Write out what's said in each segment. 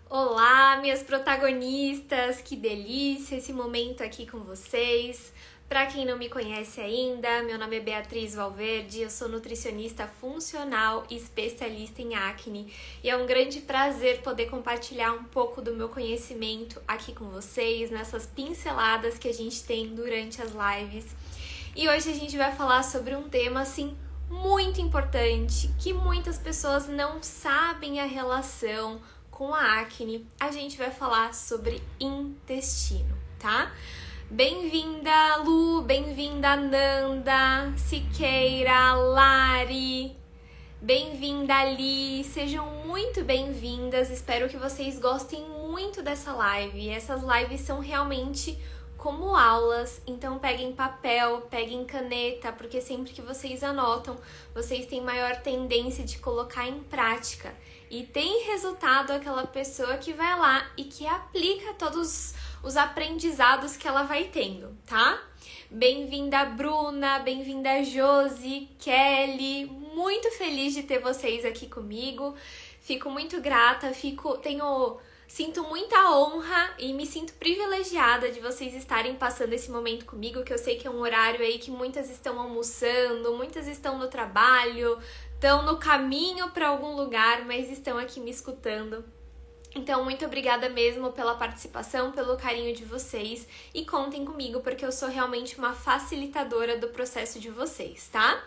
Olá, minhas protagonistas! Que delícia esse momento aqui com vocês. Para quem não me conhece ainda, meu nome é Beatriz Valverde, eu sou nutricionista funcional e especialista em acne e é um grande prazer poder compartilhar um pouco do meu conhecimento aqui com vocês, nessas pinceladas que a gente tem durante as lives. E hoje a gente vai falar sobre um tema assim muito importante, que muitas pessoas não sabem a relação com a acne. A gente vai falar sobre intestino, tá? Bem-vinda, Lu, bem-vinda, Nanda, Siqueira, Lari, bem-vinda, Ali, sejam muito bem-vindas, espero que vocês gostem muito dessa live. Essas lives são realmente como aulas, então peguem papel, peguem caneta, porque sempre que vocês anotam, vocês têm maior tendência de colocar em prática. E tem resultado aquela pessoa que vai lá e que aplica todos os aprendizados que ela vai tendo, tá? Bem-vinda, Bruna, bem-vinda, Josi, Kelly, muito feliz de ter vocês aqui comigo, fico muito grata, sinto muita honra e me sinto privilegiada de vocês estarem passando esse momento comigo, que eu sei que é um horário aí que muitas estão almoçando, muitas estão no trabalho, estão no caminho para algum lugar, mas estão aqui me escutando. Então, muito obrigada mesmo pela participação, pelo carinho de vocês e contem comigo porque eu sou realmente uma facilitadora do processo de vocês, tá?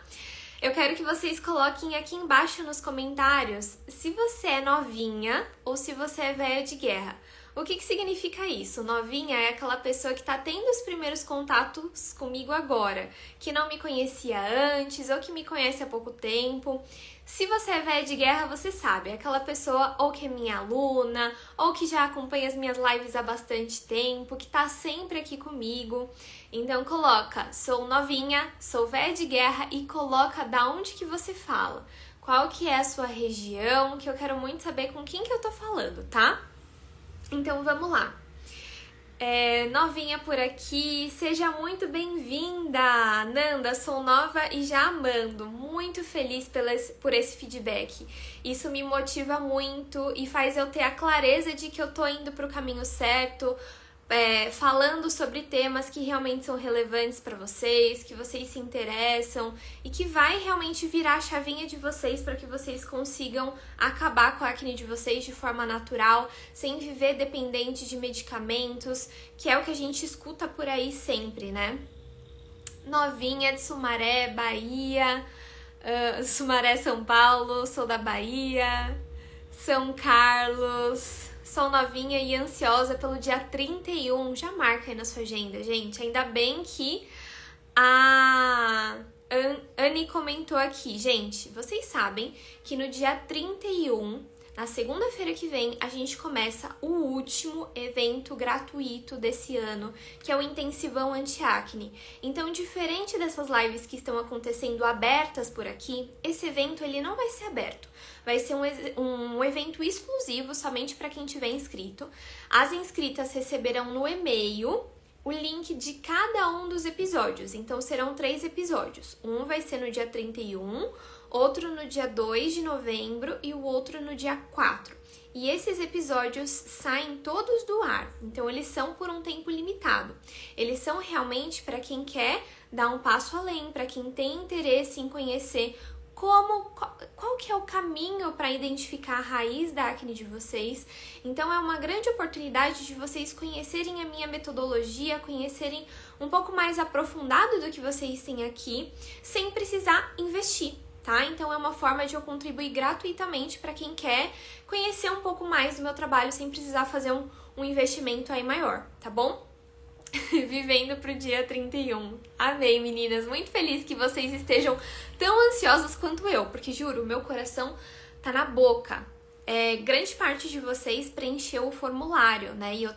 Eu quero que vocês coloquem aqui embaixo nos comentários se você é novinha ou se você é velha de guerra. O que significa isso? Novinha é aquela pessoa que está tendo os primeiros contatos comigo agora, que não me conhecia antes ou que me conhece há pouco tempo. Se você é velha de guerra, você sabe, é aquela pessoa ou que é minha aluna, ou que já acompanha as minhas lives há bastante tempo, que tá sempre aqui comigo. Então coloca, sou novinha, sou velha de guerra e coloca da onde que você fala. Qual que é a sua região, que eu quero muito saber com quem que eu tô falando, tá? Então vamos lá. Novinha por aqui, seja muito bem-vinda! Nanda, sou nova e já amando, muito feliz por esse feedback. Isso me motiva muito e faz eu ter a clareza de que eu tô indo pro caminho certo, falando sobre temas que realmente são relevantes para vocês, que vocês se interessam e que vai realmente virar a chavinha de vocês para que vocês consigam acabar com a acne de vocês de forma natural, sem viver dependente de medicamentos, que é o que a gente escuta por aí sempre, né? Novinha de Sumaré, Bahia, Sumaré, São Paulo, sou da Bahia, São Carlos. Sou novinha e ansiosa pelo dia 31. Já marca aí na sua agenda, gente. Ainda bem que a Anne comentou aqui. Gente, vocês sabem que no dia 31, na segunda-feira que vem, a gente começa o último evento gratuito desse ano, que é o Intensivão Anti-Acne. Então, diferente dessas lives que estão acontecendo abertas por aqui, esse evento ele não vai ser aberto. Vai ser um evento exclusivo somente para quem tiver inscrito. As inscritas receberão no e-mail o link de cada um dos episódios. Então, serão 3 episódios. Um vai ser no dia 31, outro no dia 2 de novembro e o outro no dia 4. E esses episódios saem todos do ar. Então, eles são por um tempo limitado. Eles são realmente para quem quer dar um passo além, para quem tem interesse em conhecer qual que é o caminho para identificar a raiz da acne de vocês. Então é uma grande oportunidade de vocês conhecerem a minha metodologia, conhecerem um pouco mais aprofundado do que vocês têm aqui, sem precisar investir, tá? Então é uma forma de eu contribuir gratuitamente para quem quer conhecer um pouco mais do meu trabalho sem precisar fazer um investimento aí maior, tá bom? Vivendo pro dia 31. Amei, meninas. Muito feliz que vocês estejam tão ansiosas quanto eu, porque juro, meu coração tá na boca. Grande parte de vocês preencheu o formulário, né? E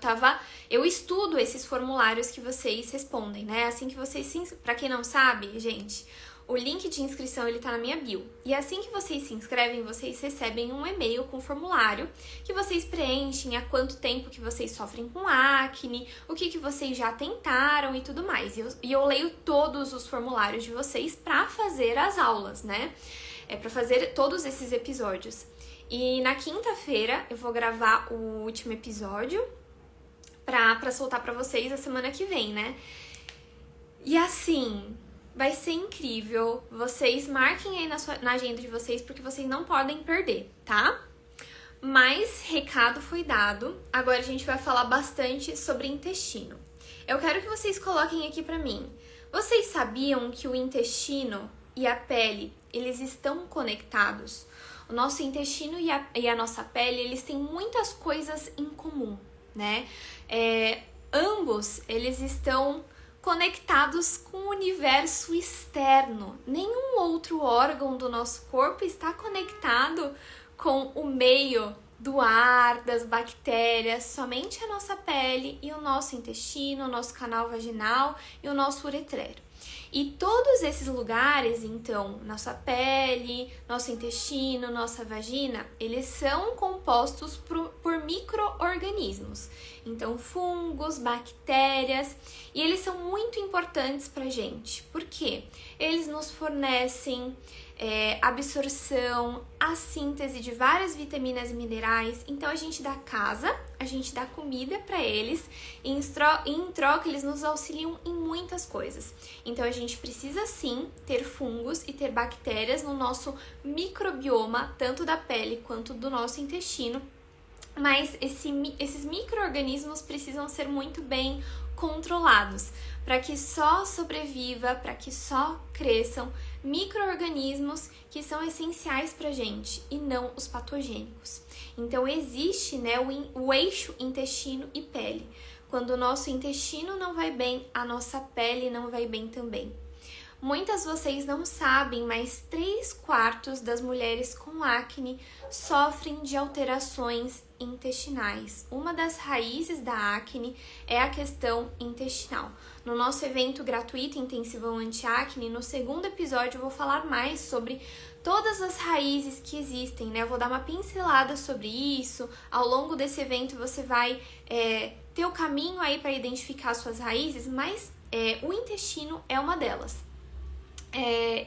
eu estudo esses formulários que vocês respondem, né? Assim que vocês pra quem não sabe, gente, o link de inscrição ele tá na minha bio. E assim que vocês se inscrevem, vocês recebem um e-mail com formulário que vocês preenchem há quanto tempo que vocês sofrem com acne, o que vocês já tentaram e tudo mais. E eu leio todos os formulários de vocês pra fazer as aulas, né? Pra fazer todos esses episódios. E na quinta-feira eu vou gravar o último episódio pra soltar pra vocês a semana que vem, né? E assim, vai ser incrível. Vocês marquem aí na agenda de vocês, porque vocês não podem perder, tá? Mas recado foi dado. Agora a gente vai falar bastante sobre intestino. Eu quero que vocês coloquem aqui pra mim. Vocês sabiam que o intestino e a pele, eles estão conectados? O nosso intestino e a nossa pele, eles têm muitas coisas em comum, né? Ambos, eles estão conectados com o universo externo. Nenhum outro órgão do nosso corpo está conectado com o meio do ar, das bactérias, somente a nossa pele e o nosso intestino, o nosso canal vaginal e o nosso ureter. E todos esses lugares, então, nossa pele, nosso intestino, nossa vagina, eles são compostos por micro-organismos. Então, fungos, bactérias, e eles são muito importantes pra gente. Por quê? Eles nos fornecem absorção, a síntese de várias vitaminas e minerais. Então a gente dá casa, a gente dá comida para eles e em troca eles nos auxiliam em muitas coisas. Então a gente precisa sim ter fungos e ter bactérias no nosso microbioma, tanto da pele quanto do nosso intestino. Mas esses micro-organismos precisam ser muito bem controlados para que só sobreviva, para que só cresçam micro-organismos que são essenciais para a gente e não os patogênicos. Então existe, né, o eixo intestino e pele. Quando o nosso intestino não vai bem, a nossa pele não vai bem também. Muitas de vocês não sabem, mas 3/4 das mulheres com acne sofrem de alterações intestinais. Uma das raízes da acne é a questão intestinal. No nosso evento gratuito Intensivão Anti-Acne, no segundo episódio eu vou falar mais sobre todas as raízes que existem, né? Eu vou dar uma pincelada sobre isso. Ao longo desse evento você vai ter o caminho aí para identificar suas raízes, mas o intestino é uma delas.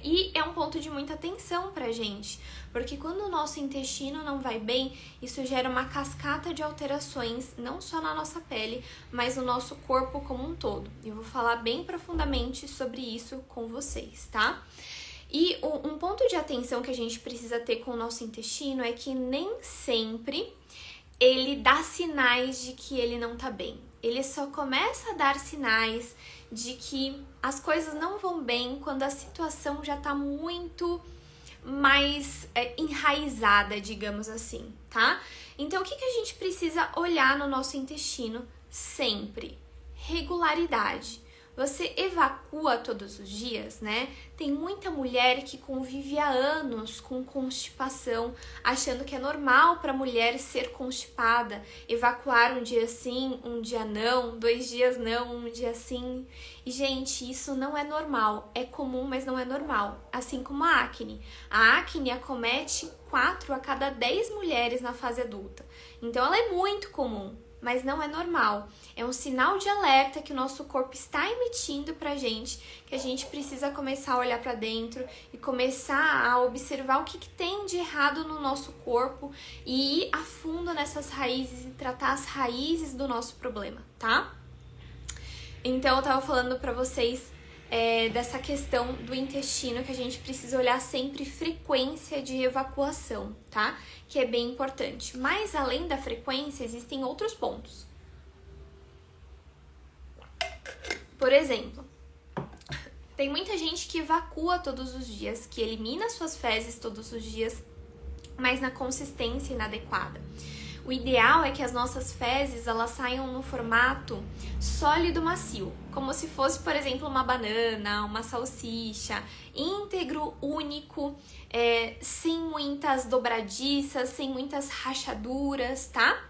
E é um ponto de muita atenção pra gente, porque quando o nosso intestino não vai bem, isso gera uma cascata de alterações, não só na nossa pele, mas no nosso corpo como um todo. Eu vou falar bem profundamente sobre isso com vocês, tá? E um ponto de atenção que a gente precisa ter com o nosso intestino é que nem sempre ele dá sinais de que ele não tá bem. Ele só começa a dar sinais de que as coisas não vão bem quando a situação já tá muito mais enraizada, digamos assim, tá? Então, o que a gente precisa olhar no nosso intestino sempre? Regularidade. Você evacua todos os dias, né? Tem muita mulher que convive há anos com constipação, achando que é normal para mulher ser constipada, evacuar um dia sim, um dia não, 2 dias não, um dia sim. E, gente, isso não é normal. É comum, mas não é normal. Assim como a acne. A acne acomete 4 a cada 10 mulheres na fase adulta. Então, ela é muito comum, mas não é normal. É um sinal de alerta que o nosso corpo está emitindo pra gente, que a gente precisa começar a olhar pra dentro e começar a observar o que tem de errado no nosso corpo e ir a fundo nessas raízes e tratar as raízes do nosso problema, tá? Então, eu tava falando pra vocês dessa questão do intestino, que a gente precisa olhar sempre frequência de evacuação, tá? Que é bem importante. Mas além da frequência, existem outros pontos. Por exemplo, tem muita gente que evacua todos os dias, que elimina suas fezes todos os dias, mas na consistência inadequada. O ideal é que as nossas fezes elas saiam no formato sólido macio, como se fosse, por exemplo, uma banana, uma salsicha, íntegro, único, sem muitas dobradiças, sem muitas rachaduras, tá?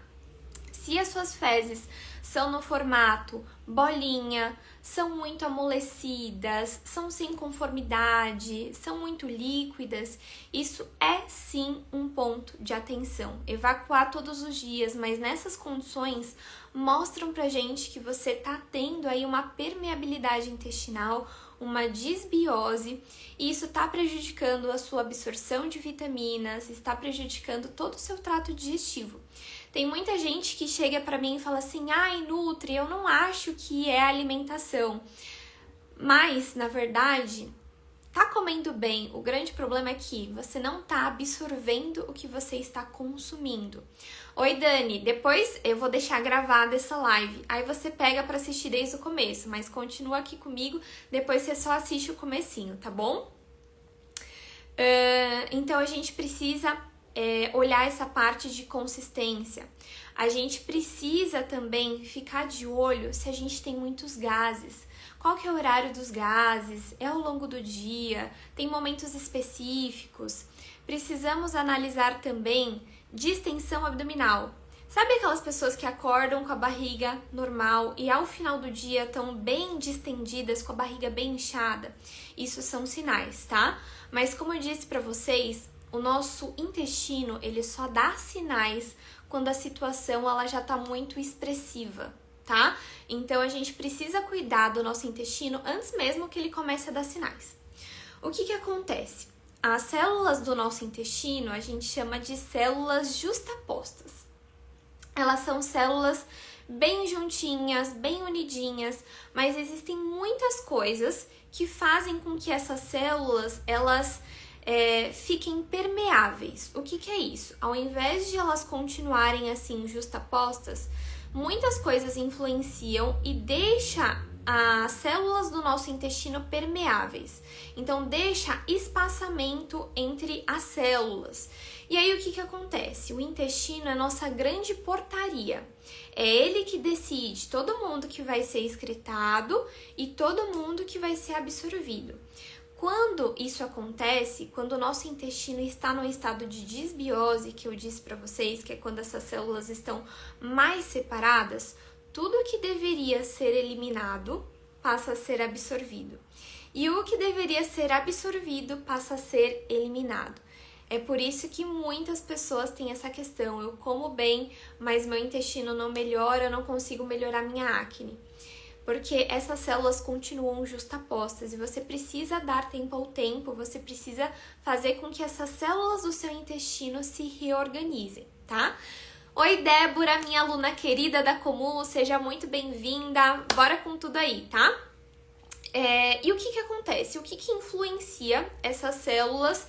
Se as suas fezes são no formato bolinha, são muito amolecidas, são sem conformidade, são muito líquidas, isso é sim um ponto de atenção. Evacuar todos os dias, mas nessas condições mostram pra gente que você tá tendo aí uma permeabilidade intestinal, uma disbiose, e isso está prejudicando a sua absorção de vitaminas, está prejudicando todo o seu trato digestivo. Tem muita gente que chega para mim e fala assim, ai, Nutri, eu não acho que é alimentação. Mas, na verdade, tá comendo bem. O grande problema é que você não tá absorvendo o que você está consumindo. Oi, Dani, depois eu vou deixar gravada essa live. Aí você pega para assistir desde o começo, mas continua aqui comigo, depois você só assiste o comecinho, tá bom? Então a gente precisa olhar essa parte de consistência. A gente precisa também ficar de olho se a gente tem muitos gases. Qual que é o horário dos gases? É ao longo do dia? Tem momentos específicos? Precisamos analisar também distensão abdominal. Sabe aquelas pessoas que acordam com a barriga normal e ao final do dia estão bem distendidas, com a barriga bem inchada? Isso são sinais, tá? Mas como eu disse para vocês, o nosso intestino, ele só dá sinais quando a situação ela já tá muito expressiva, tá? Então a gente precisa cuidar do nosso intestino antes mesmo que ele comece a dar sinais. O que acontece? As células do nosso intestino a gente chama de células justapostas. Elas são células bem juntinhas, bem unidinhas, mas existem muitas coisas que fazem com que essas células elas fiquem permeáveis. O que é isso? Ao invés de elas continuarem assim justapostas, muitas coisas influenciam e deixa as células do nosso intestino permeáveis. Então, deixa espaçamento entre as células. E aí, o que acontece? O intestino é a nossa grande portaria. É ele que decide todo mundo que vai ser excretado e todo mundo que vai ser absorvido. Quando isso acontece, quando o nosso intestino está no estado de disbiose, que eu disse para vocês, que é quando essas células estão mais separadas, tudo que deveria ser eliminado passa a ser absorvido. E o que deveria ser absorvido passa a ser eliminado. É por isso que muitas pessoas têm essa questão. Eu como bem, mas meu intestino não melhora, eu não consigo melhorar minha acne. Porque essas células continuam justapostas e você precisa dar tempo ao tempo, você precisa fazer com que essas células do seu intestino se reorganizem, tá? Oi, Débora, minha aluna querida da Comum, seja muito bem-vinda. Bora com tudo aí, tá? E o que acontece? O que influencia essas células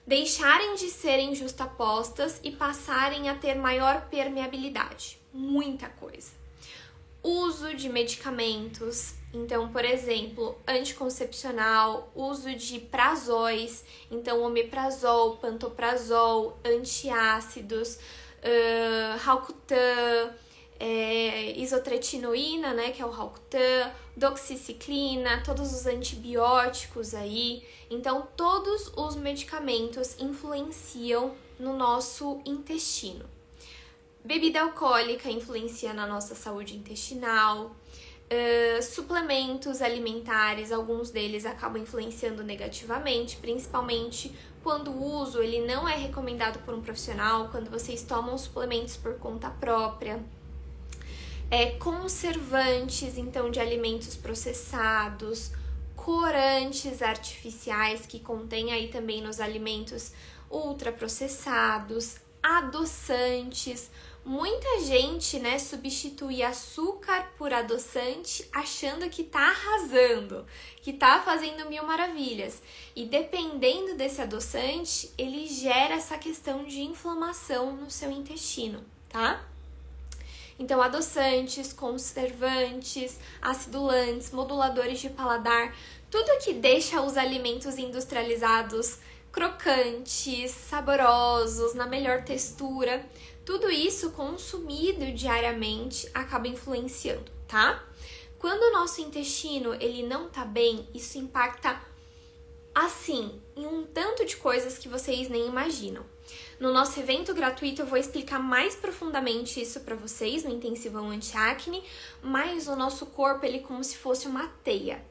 deixarem de serem justapostas e passarem a ter maior permeabilidade? Muita coisa. Uso de medicamentos, então, por exemplo, anticoncepcional, uso de prazóis, então omeprazol, pantoprazol, antiácidos, Halcutan, isotretinoína, né, que é o Halcutan, doxiciclina, todos os antibióticos aí. Então, todos os medicamentos influenciam no nosso intestino. Bebida alcoólica influencia na nossa saúde intestinal, suplementos alimentares, alguns deles acabam influenciando negativamente, principalmente quando o uso ele não é recomendado por um profissional, quando vocês tomam suplementos por conta própria. Conservantes, então, de alimentos processados, corantes artificiais que contém aí também nos alimentos ultraprocessados, adoçantes. Muita gente, né, substitui açúcar por adoçante achando que tá arrasando, que tá fazendo mil maravilhas. E dependendo desse adoçante, ele gera essa questão de inflamação no seu intestino, tá? Então, adoçantes, conservantes, acidulantes, moduladores de paladar, tudo que deixa os alimentos industrializados crocantes, saborosos, na melhor textura, tudo isso consumido diariamente acaba influenciando, tá? Quando o nosso intestino ele não tá bem, isso impacta assim em um tanto de coisas que vocês nem imaginam. No nosso evento gratuito eu vou explicar mais profundamente isso para vocês no intensivão anti-acne, mas o nosso corpo ele é como se fosse uma teia.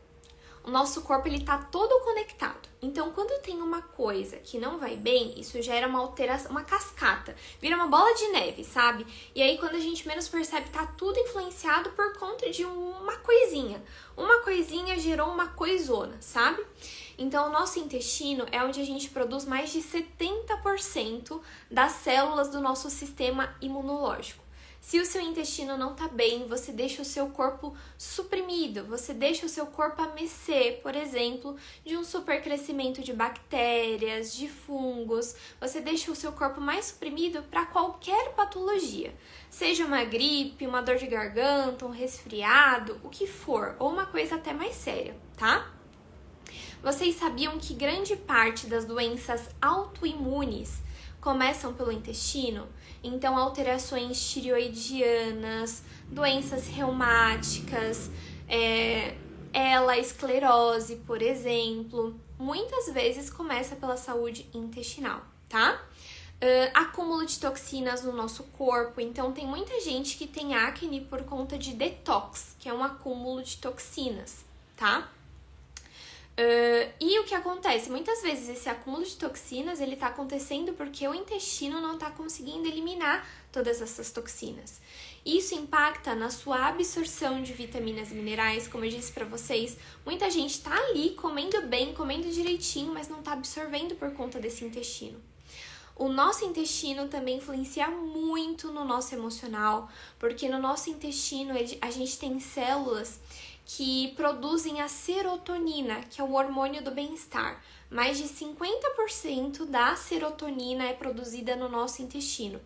o nosso corpo ele tá todo conectado. Então, quando tem uma coisa que não vai bem, isso gera uma alteração, uma cascata, vira uma bola de neve, sabe? E aí, quando a gente menos percebe, tá tudo influenciado por conta de uma coisinha. Uma coisinha gerou uma coisona, sabe? Então, o nosso intestino é onde a gente produz mais de 70% das células do nosso sistema imunológico. Se o seu intestino não tá bem, você deixa o seu corpo suprimido, você deixa o seu corpo a mercê, por exemplo, de um supercrescimento de bactérias, de fungos, você deixa o seu corpo mais suprimido para qualquer patologia, seja uma gripe, uma dor de garganta, um resfriado, o que for, ou uma coisa até mais séria, tá? Vocês sabiam que grande parte das doenças autoimunes começam pelo intestino? Então, alterações tireoidianas, doenças reumáticas, esclerose, por exemplo, muitas vezes começa pela saúde intestinal, tá? Acúmulo de toxinas no nosso corpo, então tem muita gente que tem acne por conta de detox, que é um acúmulo de toxinas, tá? E o que acontece? Muitas vezes esse acúmulo de toxinas ele tá acontecendo porque o intestino não tá conseguindo eliminar todas essas toxinas. Isso impacta na sua absorção de vitaminas e minerais, como eu disse pra vocês, muita gente tá ali comendo bem, comendo direitinho, mas não tá absorvendo por conta desse intestino. O nosso intestino também influencia muito no nosso emocional, porque no nosso intestino a gente tem células que produzem a serotonina, que é o hormônio do bem-estar. Mais de 50% da serotonina é produzida no nosso intestino.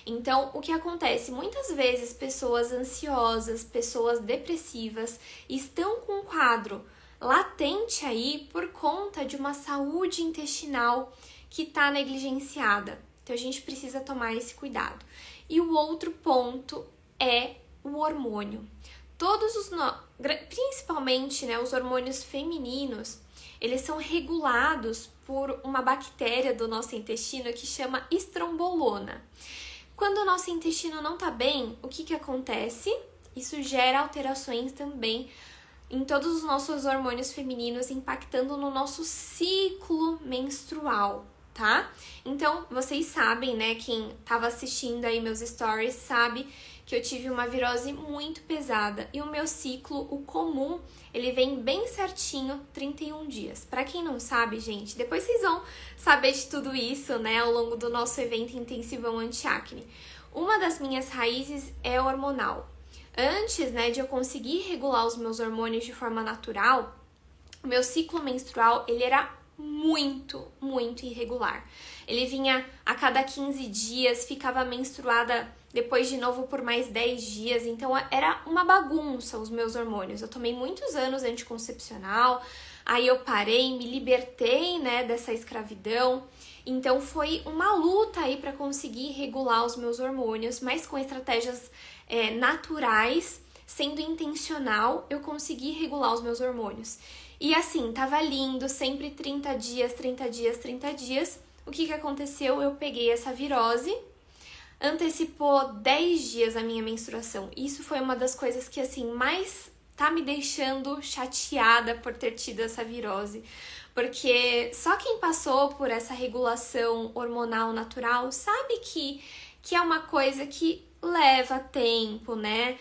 Então, o que acontece? Muitas vezes pessoas ansiosas, pessoas depressivas estão com um quadro latente aí por conta de uma saúde intestinal que está negligenciada. Então, a gente precisa tomar esse cuidado. E o outro ponto é o hormônio. Principalmente, né, os hormônios femininos, eles são regulados por uma bactéria do nosso intestino que chama estrombolona. Quando o nosso intestino não tá bem, o que acontece? Isso gera alterações também em todos os nossos hormônios femininos, impactando no nosso ciclo menstrual, tá? Então, vocês sabem, né, quem tava assistindo aí meus stories sabe que eu tive uma virose muito pesada e o meu ciclo, o comum, ele vem bem certinho 31 dias. Pra quem não sabe, gente, depois vocês vão saber de tudo isso, né, ao longo do nosso evento intensivão anti-acne. Uma das minhas raízes é hormonal. Antes, né, de eu conseguir regular os meus hormônios de forma natural, o meu ciclo menstrual, ele era muito irregular. Ele vinha a cada 15 dias, ficava menstruada depois de novo por mais 10 dias, então era uma bagunça os meus hormônios. Eu tomei muitos anos anticoncepcional, aí eu parei, me libertei, né, dessa escravidão. Então foi uma luta aí para conseguir regular os meus hormônios, mas com estratégias naturais, sendo intencional, eu consegui regular os meus hormônios. E assim, tava lindo, sempre 30 dias, 30 dias, 30 dias. O que aconteceu? Eu peguei essa virose, antecipou 10 dias a minha menstruação. Isso foi uma das coisas que, assim, mais tá me deixando chateada por ter tido essa virose. Porque só quem passou por essa regulação hormonal natural sabe que é uma coisa que leva tempo, né?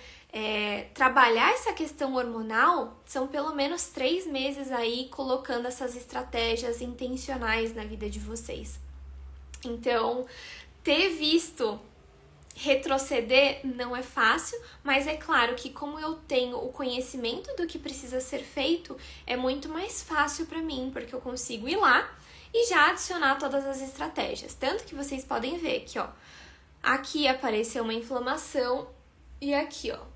Trabalhar essa questão hormonal são pelo menos 3 meses aí colocando essas estratégias intencionais na vida de vocês. Então, ter visto retroceder não é fácil, mas é claro que como eu tenho o conhecimento do que precisa ser feito, é muito mais fácil para mim, porque eu consigo ir lá e já adicionar todas as estratégias. Tanto que vocês podem ver que, ó, aqui apareceu uma inflamação e aqui, ó.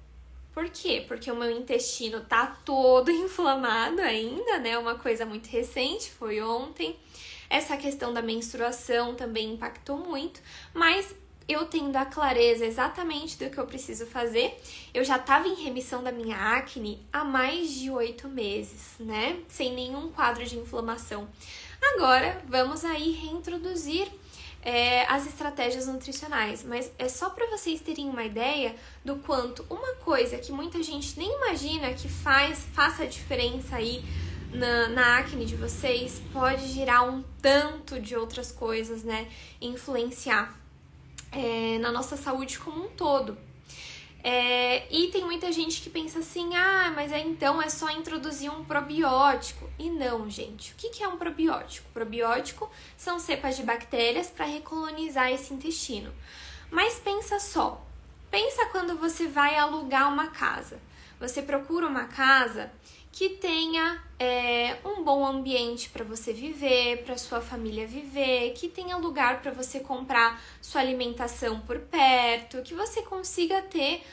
Por quê? Porque o meu intestino tá todo inflamado ainda, né? Uma coisa muito recente, foi ontem. Essa questão da menstruação também impactou muito, mas eu tendo a clareza exatamente do que eu preciso fazer, eu já estava em remissão da minha acne há mais de 8 meses, né? Sem nenhum quadro de inflamação. Agora, vamos aí reintroduzir as estratégias nutricionais, mas é só para vocês terem uma ideia do quanto uma coisa que muita gente nem imagina que faça a diferença aí na acne de vocês, pode girar um tanto de outras coisas, né? Influenciar na nossa saúde como um todo. E tem muita gente que pensa assim, mas então é só introduzir um probiótico. E não, gente. O que é um probiótico? Probiótico são cepas de bactérias para recolonizar esse intestino. Mas pensa só. Pensa quando você vai alugar uma casa. Você procura uma casa que tenha um bom ambiente para você viver, para sua família viver, que tenha lugar para você comprar sua alimentação por perto, que você consiga ter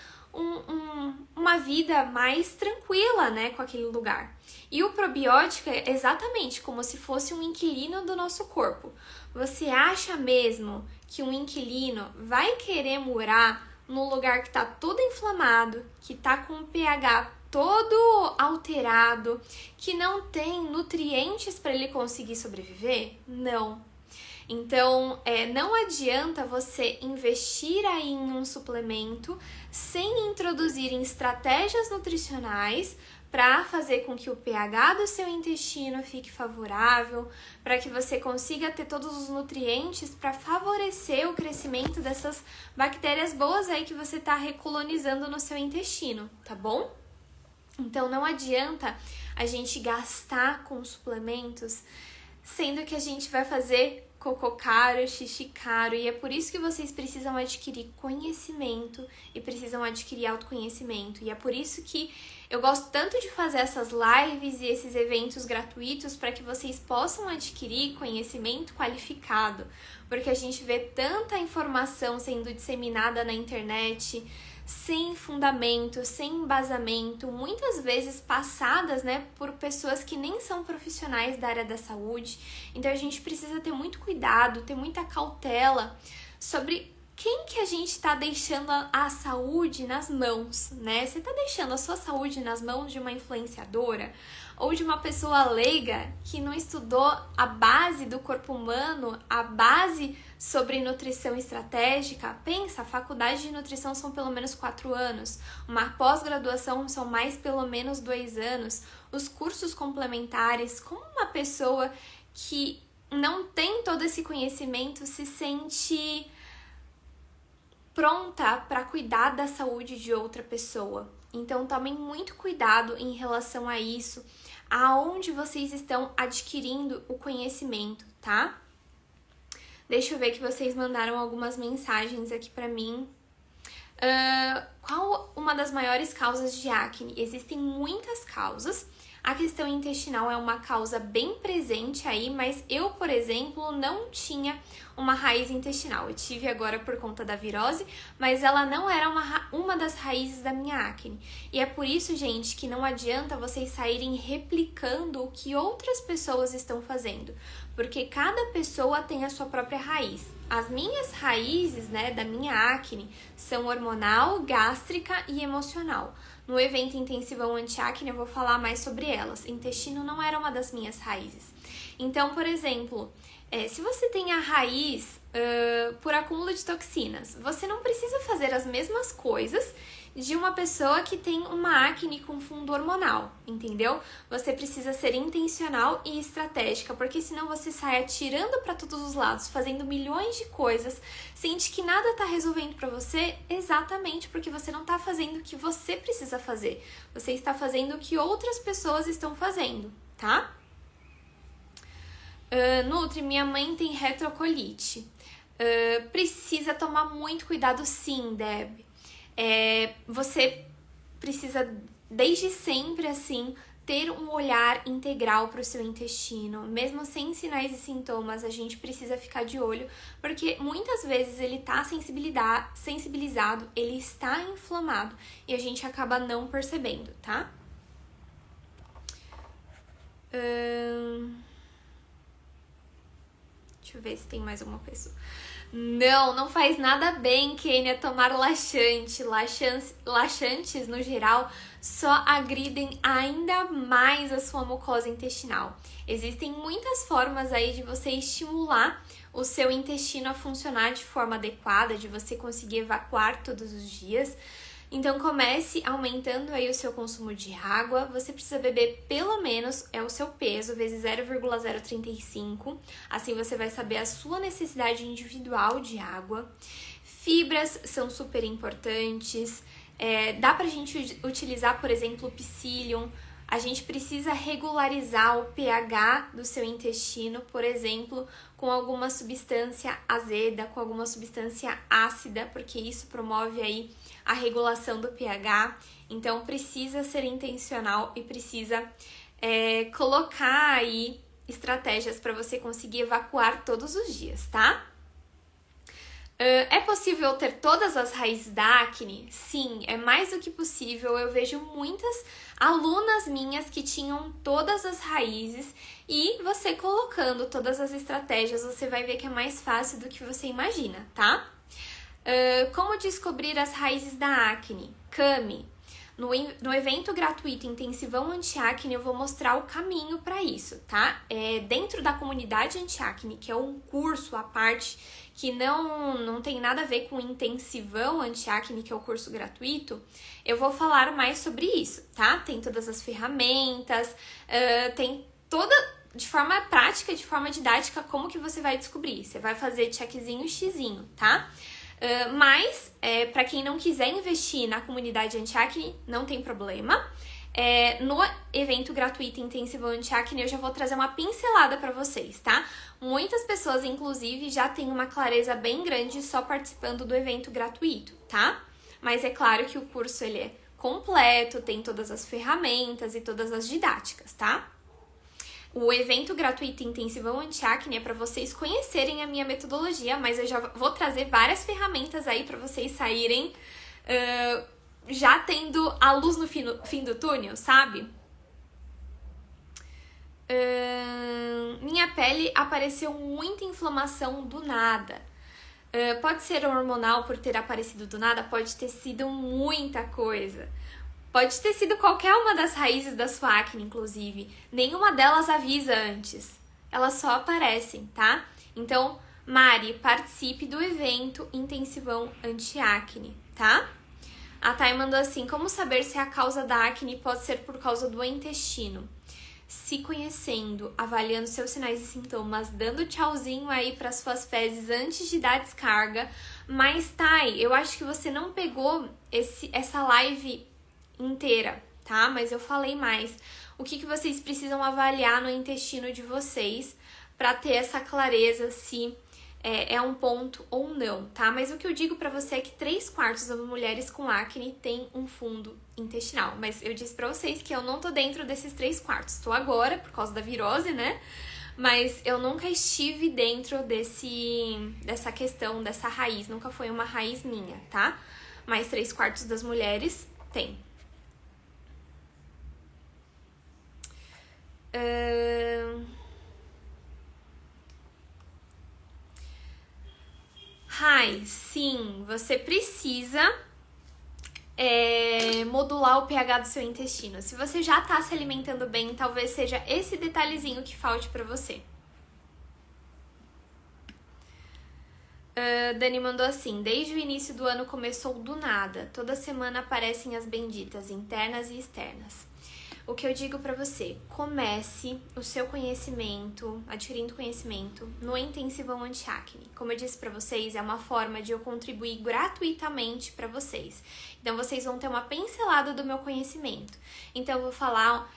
uma vida mais tranquila, né, com aquele lugar. E o probiótico é exatamente como se fosse um inquilino do nosso corpo. Você acha mesmo que um inquilino vai querer morar num lugar que está todo inflamado, que está com o pH todo alterado, que não tem nutrientes para ele conseguir sobreviver? Não. Então, não adianta você investir aí em um suplemento sem introduzir em estratégias nutricionais para fazer com que o pH do seu intestino fique favorável, para que você consiga ter todos os nutrientes para favorecer o crescimento dessas bactérias boas aí que você está recolonizando no seu intestino, tá bom? Então, não adianta a gente gastar com suplementos, sendo que a gente vai fazer cocô caro, xixi caro, e é por isso que vocês precisam adquirir conhecimento e precisam adquirir autoconhecimento. E é por isso que eu gosto tanto de fazer essas lives e esses eventos gratuitos para que vocês possam adquirir conhecimento qualificado, porque a gente vê tanta informação sendo disseminada na internet, sem fundamento, sem embasamento, muitas vezes passadas, né, por pessoas que nem são profissionais da área da saúde. Então a gente precisa ter muito cuidado, ter muita cautela sobre quem que a gente está deixando a saúde nas mãos, né? Você está deixando a sua saúde nas mãos de uma influenciadora ou de uma pessoa leiga que não estudou a base do corpo humano, a base sobre nutrição estratégica? Pensa, a faculdade de nutrição são pelo menos 4 anos, uma pós-graduação são mais pelo menos 2 anos, os cursos complementares. Como uma pessoa que não tem todo esse conhecimento se sente pronta para cuidar da saúde de outra pessoa? Então tomem muito cuidado em relação a isso, aonde vocês estão adquirindo o conhecimento, tá? Deixa eu ver que vocês mandaram algumas mensagens aqui pra mim. Qual uma das maiores causas de acne? Existem muitas causas. A questão intestinal é uma causa bem presente aí, mas eu, por exemplo, não tinha uma raiz intestinal. Eu tive agora por conta da virose, mas ela não era uma das raízes da minha acne. E é por isso, gente, que não adianta vocês saírem replicando o que outras pessoas estão fazendo, porque cada pessoa tem a sua própria raiz. As minhas raízes, né, da minha acne são hormonal, gástrica e emocional. No evento intensivão anti-acne eu vou falar mais sobre elas. Intestino não era uma das minhas raízes. Então, por exemplo, se você tem a raiz por acúmulo de toxinas, você não precisa fazer as mesmas coisas de uma pessoa que tem uma acne com fundo hormonal, entendeu? Você precisa ser intencional e estratégica, porque senão você sai atirando para todos os lados, fazendo milhões de coisas, sente que nada tá resolvendo para você, exatamente porque você não tá fazendo o que você precisa fazer. Você está fazendo o que outras pessoas estão fazendo, tá? Nutri, minha mãe tem retrocolite. Precisa tomar muito cuidado, sim, Deb. Você precisa, desde sempre, assim, ter um olhar integral para o seu intestino. Mesmo sem sinais e sintomas, a gente precisa ficar de olho, porque muitas vezes ele está sensibilizado, ele está inflamado e a gente acaba não percebendo, tá? Deixa eu ver se tem mais alguma pessoa. Não faz nada bem, Kênia, tomar laxante. Laxantes, no geral, só agridem ainda mais a sua mucosa intestinal. Existem muitas formas aí de você estimular o seu intestino a funcionar de forma adequada, de você conseguir evacuar todos os dias. Então comece aumentando aí o seu consumo de água. Você precisa beber pelo menos o seu peso vezes 0,035. Assim você vai saber a sua necessidade individual de água. Fibras são super importantes. Dá pra gente utilizar, por exemplo, o psyllium. A gente precisa regularizar o pH do seu intestino, por exemplo, com alguma substância azeda, com alguma substância ácida, porque isso promove aí a regulação do pH. Então, precisa ser intencional e precisa colocar aí estratégias para você conseguir evacuar todos os dias, tá? É possível ter todas as raízes da acne? Sim, é mais do que possível. Eu vejo muitas alunas minhas que tinham todas as raízes e você colocando todas as estratégias, você vai ver que é mais fácil do que você imagina, tá? Como descobrir as raízes da acne? Cami, no evento gratuito Intensivão Anti-Acne eu vou mostrar o caminho para isso, tá? Dentro da comunidade anti-acne, que é um curso à parte que não tem nada a ver com o Intensivão Anti-Acne, que é o curso gratuito, eu vou falar mais sobre isso, tá? Tem todas as ferramentas, tem toda, de forma prática, de forma didática, como que você vai descobrir. Você vai fazer checkzinho, xizinho, tá? Mas, para quem não quiser investir na comunidade anti-acne, não tem problema. No evento gratuito Intensivão Anti-Acne eu já vou trazer uma pincelada para vocês, tá? Muitas pessoas, inclusive, já têm uma clareza bem grande só participando do evento gratuito, tá? Mas é claro que o curso ele é completo, tem todas as ferramentas e todas as didáticas, tá? O evento gratuito Intensivão Anti-Acne é para vocês conhecerem a minha metodologia, mas eu já vou trazer várias ferramentas aí para vocês saírem já tendo a luz no fim do túnel, sabe? Minha pele apareceu muita inflamação do nada. Pode ser hormonal por ter aparecido do nada, pode ter sido muita coisa. Pode ter sido qualquer uma das raízes da sua acne, inclusive. Nenhuma delas avisa antes. Elas só aparecem, tá? Então, Mari, participe do evento Intensivão Anti-Acne, tá? A Thay mandou assim, como saber se a causa da acne pode ser por causa do intestino? Se conhecendo, avaliando seus sinais e sintomas, dando tchauzinho aí para suas fezes antes de dar descarga. Mas, Thay, eu acho que você não pegou essa live inteira, tá? Mas eu falei mais. O que vocês precisam avaliar no intestino de vocês para ter essa clareza se é um ponto ou não, tá? Mas o que eu digo pra você é que 3/4 das mulheres com acne tem um fundo intestinal. Mas eu disse pra vocês que eu não tô dentro desses 3/4. Tô agora, por causa da virose, né? Mas eu nunca estive dentro dessa questão, dessa raiz. Nunca foi uma raiz minha, tá? Mas 3/4 das mulheres tem. Sim, você precisa modular o pH do seu intestino. Se você já tá se alimentando bem, talvez seja esse detalhezinho que falte pra você. Dani mandou assim, desde o início do ano começou do nada. Toda semana aparecem as benditas, internas e externas. O que eu digo pra você, comece o seu conhecimento, adquirindo conhecimento no Intensivão Anti-Acne. Como eu disse pra vocês, é uma forma de eu contribuir gratuitamente pra vocês. Então, vocês vão ter uma pincelada do meu conhecimento. Então, eu vou falar,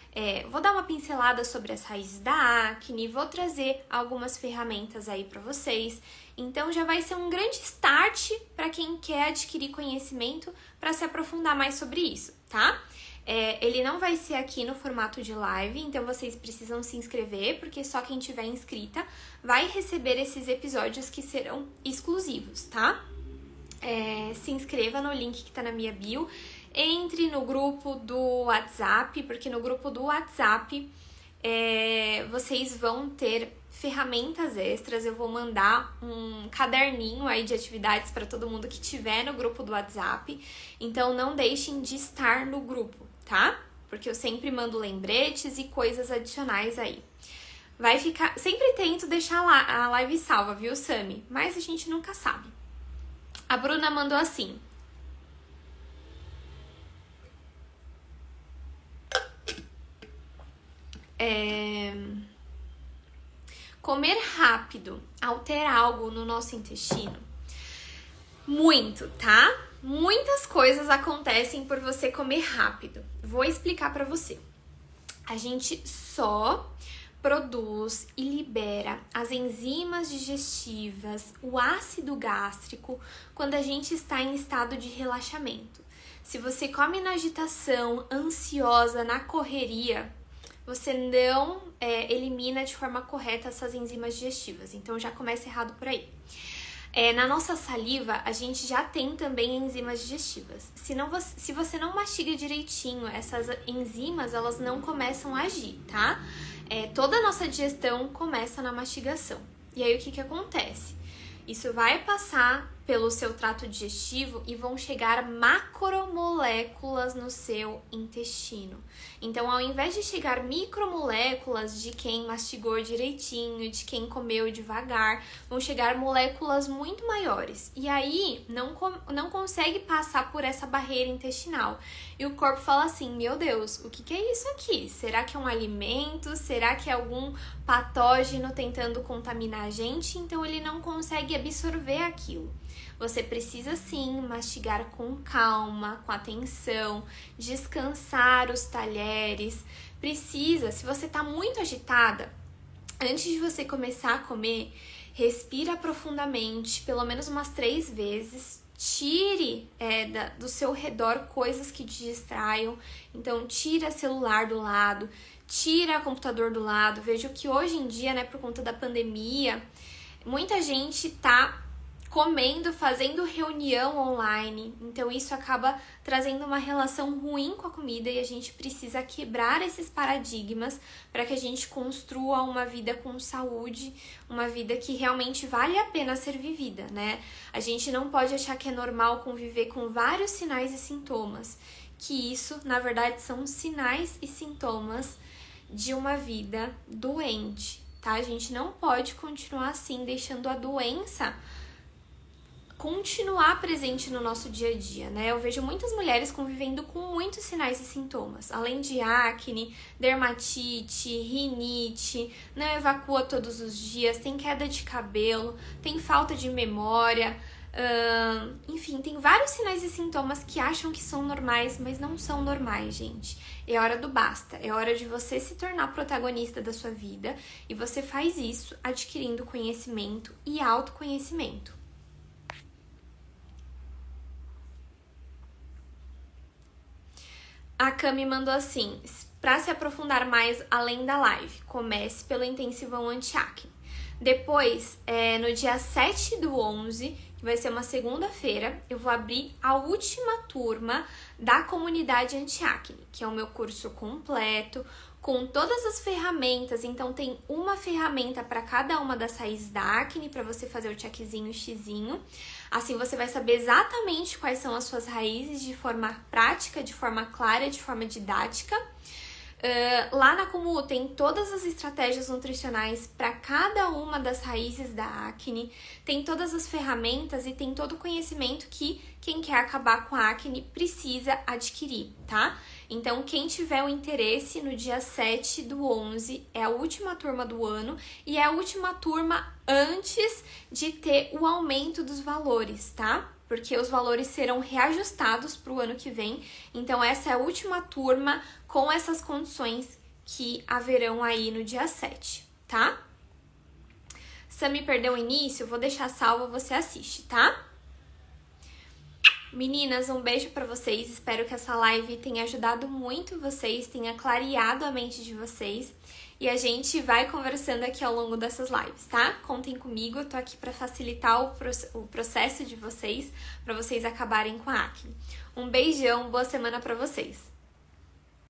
vou dar uma pincelada sobre as raízes da acne, vou trazer algumas ferramentas aí pra vocês. Então, já vai ser um grande start pra quem quer adquirir conhecimento pra se aprofundar mais sobre isso, tá? Ele não vai ser aqui no formato de live, então vocês precisam se inscrever, porque só quem tiver inscrita vai receber esses episódios que serão exclusivos, tá? Se inscreva no link que tá na minha bio, entre no grupo do WhatsApp, porque no grupo do WhatsApp vocês vão ter ferramentas extras. Eu vou mandar um caderninho aí de atividades para todo mundo que tiver no grupo do WhatsApp, então não deixem de estar no grupo, tá? Porque eu sempre mando lembretes e coisas adicionais aí. Vai ficar... Sempre tento deixar lá a live salva, viu, Sami? Mas a gente nunca sabe. A Bruna mandou assim. Comer rápido altera algo no nosso intestino? Muito, tá? Muitas coisas acontecem por você comer rápido. Vou explicar pra você. A gente só produz e libera as enzimas digestivas, o ácido gástrico, quando a gente está em estado de relaxamento. Se você come na agitação, ansiosa, na correria, você não elimina de forma correta essas enzimas digestivas. Então já começa errado por aí. Na nossa saliva, a gente já tem também enzimas digestivas. Se você não mastiga direitinho, essas enzimas, elas não começam a agir, tá? Toda a nossa digestão começa na mastigação. E aí, o que acontece? Isso vai passar pelo seu trato digestivo e vão chegar macromoléculas no seu intestino. Então, ao invés de chegar micromoléculas de quem mastigou direitinho, de quem comeu devagar, vão chegar moléculas muito maiores. E aí, não consegue passar por essa barreira intestinal. E o corpo fala assim, meu Deus, o que é isso aqui? Será que é um alimento? Será que é algum patógeno tentando contaminar a gente? Então, ele não consegue absorver aquilo. Você precisa sim mastigar com calma, com atenção, descansar os talheres. Precisa, se você está muito agitada, antes de você começar a comer, respira profundamente, pelo menos umas 3 vezes. Tire do seu redor coisas que te distraiam. Então, tira celular do lado, tira computador do lado. Vejo que hoje em dia, né, por conta da pandemia, muita gente tá comendo, fazendo reunião online. Então, isso acaba trazendo uma relação ruim com a comida e a gente precisa quebrar esses paradigmas para que a gente construa uma vida com saúde, uma vida que realmente vale a pena ser vivida, né? A gente não pode achar que é normal conviver com vários sinais e sintomas, que isso, na verdade, são sinais e sintomas de uma vida doente, tá? A gente não pode continuar assim, deixando a doença continuar presente no nosso dia a dia, né? Eu vejo muitas mulheres convivendo com muitos sinais e sintomas, além de acne, dermatite, rinite, não evacua todos os dias, tem queda de cabelo, tem falta de memória, enfim, tem vários sinais e sintomas que acham que são normais, mas não são normais, gente. É hora do basta, é hora de você se tornar protagonista da sua vida e você faz isso adquirindo conhecimento e autoconhecimento. A Cami mandou assim, para se aprofundar mais além da live, comece pelo intensivão anti-acne. Depois, no dia 7/11, que vai ser uma segunda-feira, eu vou abrir a última turma da comunidade anti-acne, que é o meu curso completo, com todas as ferramentas. Então, tem uma ferramenta para cada uma das raízes da acne, para você fazer o checkzinho, o xizinho. Assim, você vai saber exatamente quais são as suas raízes de forma prática, de forma clara, de forma didática. Lá na Comu tem todas as estratégias nutricionais para cada uma das raízes da acne, tem todas as ferramentas e tem todo o conhecimento que quem quer acabar com a acne precisa adquirir, tá? Então, quem tiver o interesse, no dia 7/11 é a última turma do ano e é a última turma antes de ter o aumento dos valores, tá? Porque os valores serão reajustados para o ano que vem. Então, essa é a última turma com essas condições que haverão aí no dia 7, tá? Sami perdeu o início, vou deixar salvo, você assiste, tá? Meninas, um beijo pra vocês. Espero que essa live tenha ajudado muito vocês, tenha clareado a mente de vocês. E a gente vai conversando aqui ao longo dessas lives, tá? Contem comigo, eu tô aqui pra facilitar o processo de vocês, pra vocês acabarem com a acne. Um beijão, boa semana pra vocês!